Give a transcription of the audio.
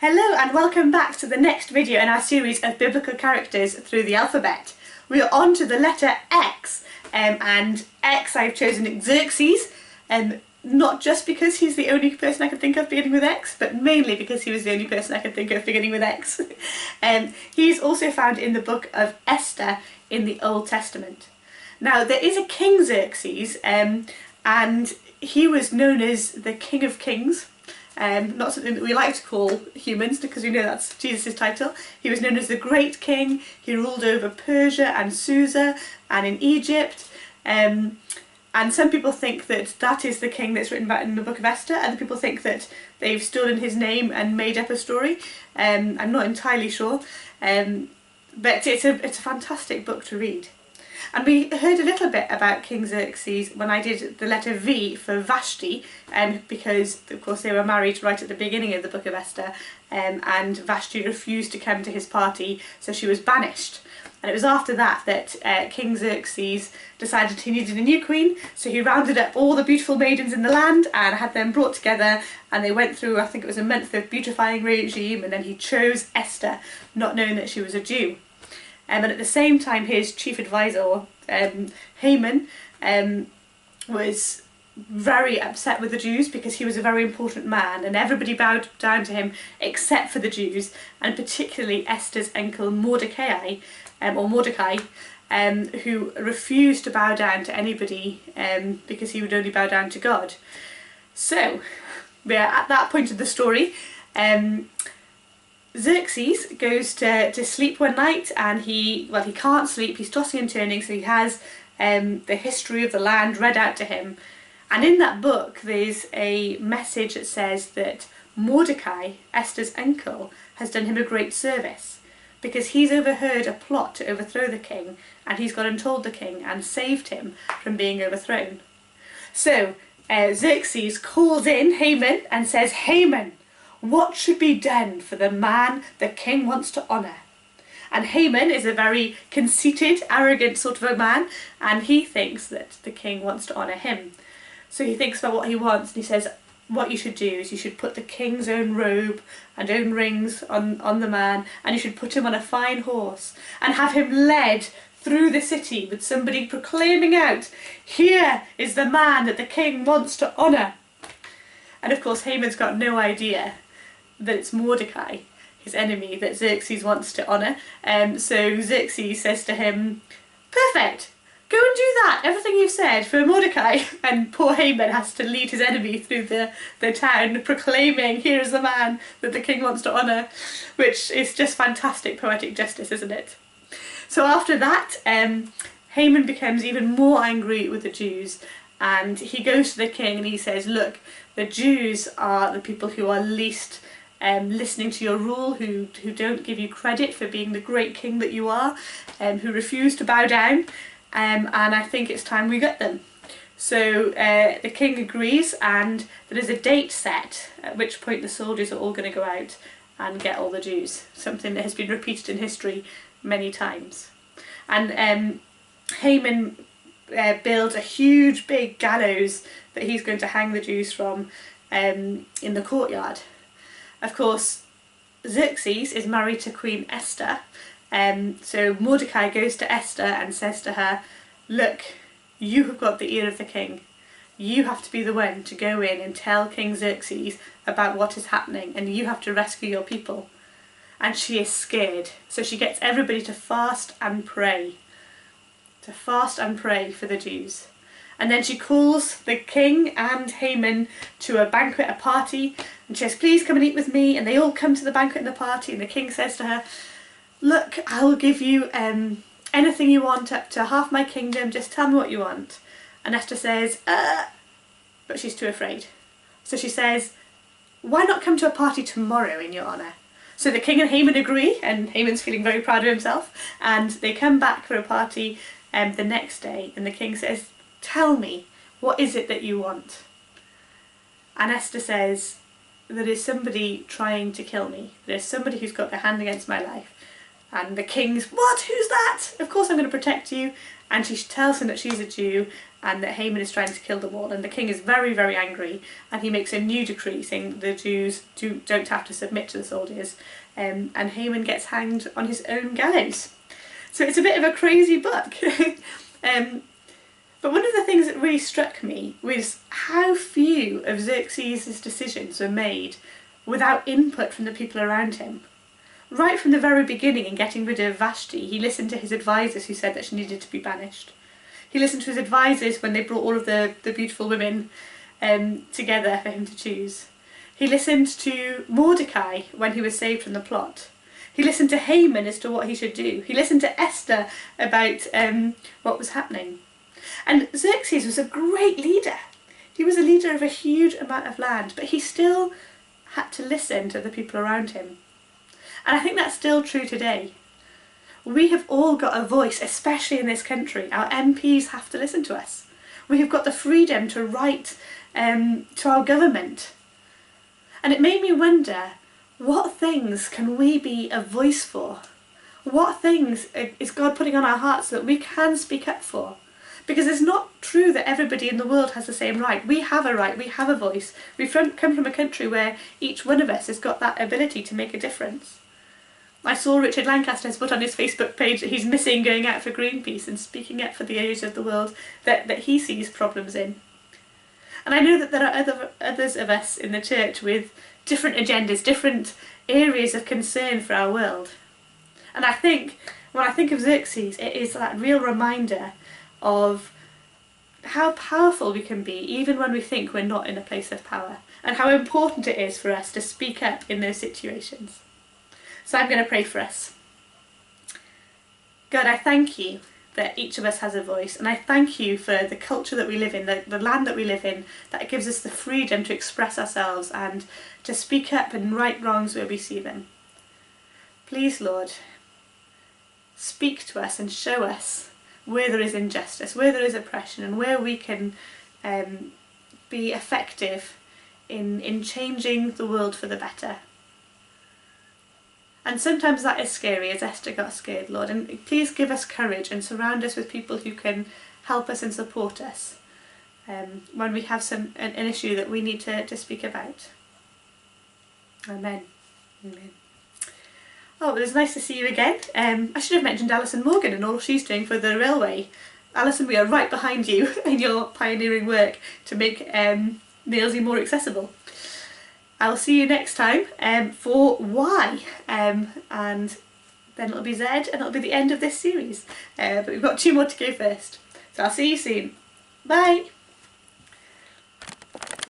Hello and welcome back to the next video in our series of biblical characters through the alphabet. We are on to the letter X, and X I've chosen Xerxes, not just because he's the only person I could think of beginning with X, but mainly because he was the only person I could think of beginning with X. He's also found in the book of Esther in the Old Testament. Now there is a King Xerxes, and he was known as the King of Kings. Not something that we like to call humans because we know that's Jesus' title. He was known as the Great King. He ruled over Persia and Susa and in Egypt. And some people think that that is the king that's written about in the book of Esther. Other people think that they've stolen his name and made up a story. I'm not entirely sure. But it's a fantastic book to read. And we heard a little bit about King Xerxes when I did the letter V for Vashti, because of course they were married right at the beginning of the book of Esther, and Vashti refused to come to his party, so she was banished. And it was after that that King Xerxes decided he needed a new queen, so he rounded up all the beautiful maidens in the land and had them brought together, and they went through, I think it was a month of beautifying regime, and then he chose Esther, not knowing that she was a Jew. And at the same time his chief advisor, Haman, was very upset with the Jews because he was a very important man and everybody bowed down to him except for the Jews, and particularly Esther's uncle Mordecai, who refused to bow down to anybody because he would only bow down to God. So we're at that point of the story. Xerxes goes to sleep one night and he can't sleep, he's tossing and turning, so he has the history of the land read out to him. And in that book there's a message that says that Mordecai, Esther's uncle, has done him a great service because he's overheard a plot to overthrow the king, and he's gone and told the king and saved him from being overthrown. So Xerxes calls in Haman and says, "Haman, what should be done for the man the king wants to honour?" And Haman is a very conceited, arrogant sort of a man, and he thinks that the king wants to honour him. So he thinks about what he wants, and he says, what you should do is you should put the king's own robe and own rings on the man, and you should put him on a fine horse and have him led through the city with somebody proclaiming out, "Here is the man that the king wants to honour." And of course Haman's got no idea that it's Mordecai, his enemy, that Xerxes wants to honour. So Xerxes says to him, "Perfect, go and do that, everything you've said for Mordecai." And poor Haman has to lead his enemy through the town proclaiming, "Here is the man that the king wants to honour," which is just fantastic poetic justice, isn't it? So after that, Haman becomes even more angry with the Jews, and he goes to the king and he says, "Look, the Jews are the people who are least listening to your rule, who don't give you credit for being the great king that you are, who refuse to bow down, and I think it's time we get them." So the king agrees, and there is a date set at which point the soldiers are all going to go out and get all the Jews, something that has been repeated in history many times. And Haman builds a huge big gallows that he's going to hang the Jews from in the courtyard. Of course, Xerxes is married to Queen Esther, so Mordecai goes to Esther and says to her, "Look, you have got the ear of the king. You have to be the one to go in and tell King Xerxes about what is happening, and you have to rescue your people." And she is scared, so she gets everybody to fast and pray. To fast and pray for the Jews. And then she calls the king and Haman to a banquet, a party, and she says, "Please come and eat with me." And they all come to the banquet and the party, and the king says to her, "Look, I will give you anything you want, up to half my kingdom, just tell me what you want." And Esther says, but she's too afraid. So she says, "Why not come to a party tomorrow in your honour?" So the king and Haman agree, and Haman's feeling very proud of himself, and they come back for a party the next day, and the king says, "Tell me, what is it that you want?" And Esther says, "There is somebody trying to kill me. There's somebody who's got their hand against my life." And the king's, "What? Who's that? Of course I'm going to protect you." And she tells him that she's a Jew, and that Haman is trying to kill them all, and the king is very, very angry, and he makes a new decree saying the Jews don't have to submit to the soldiers, and Haman gets hanged on his own gallows. So it's a bit of a crazy book. But one of the things that really struck me was how few of Xerxes' decisions were made without input from the people around him. Right from the very beginning, in getting rid of Vashti, he listened to his advisors who said that she needed to be banished. He listened to his advisors when they brought all of the beautiful women together for him to choose. He listened to Mordecai when he was saved from the plot. He listened to Haman as to what he should do. He listened to Esther about what was happening. And Xerxes was a great leader. He was a leader of a huge amount of land, but he still had to listen to the people around him. And I think that's still true today. We have all got a voice, especially in this country. Our MPs have to listen to us. We have got the freedom to write to our government. And it made me wonder, what things can we be a voice for? What things is God putting on our hearts that we can speak up for? Because it's not true that everybody in the world has the same right. We have a right, we have a voice. We come from a country where each one of us has got that ability to make a difference. I saw Richard Lancaster has put on his Facebook page that he's missing going out for Greenpeace and speaking up for the areas of the world that he sees problems in. And I know that there are others of us in the church with different agendas, different areas of concern for our world. And I think, when I think of Xerxes, it is that real reminder of how powerful we can be even when we think we're not in a place of power, and how important it is for us to speak up in those situations. So I'm going to pray for us. God, I thank you that each of us has a voice, and I thank you for the culture that we live in, the land that we live in, that it gives us the freedom to express ourselves and to speak up and right wrongs where we see them. Please, Lord, speak to us and show us where there is injustice, where there is oppression, and where we can be effective in changing the world for the better. And sometimes that is scary, as Esther got scared, Lord. And please give us courage and surround us with people who can help us and support us when we have an issue that we need to speak about. Amen. Amen. Oh, well, it's nice to see you again. I should have mentioned Alison Morgan and all she's doing for the railway. Alison, we are right behind you in your pioneering work to make Nailsy more accessible. I'll see you next time for Y, and then it'll be Z, and it'll be the end of this series. But we've got 2 more to go first. So I'll see you soon. Bye!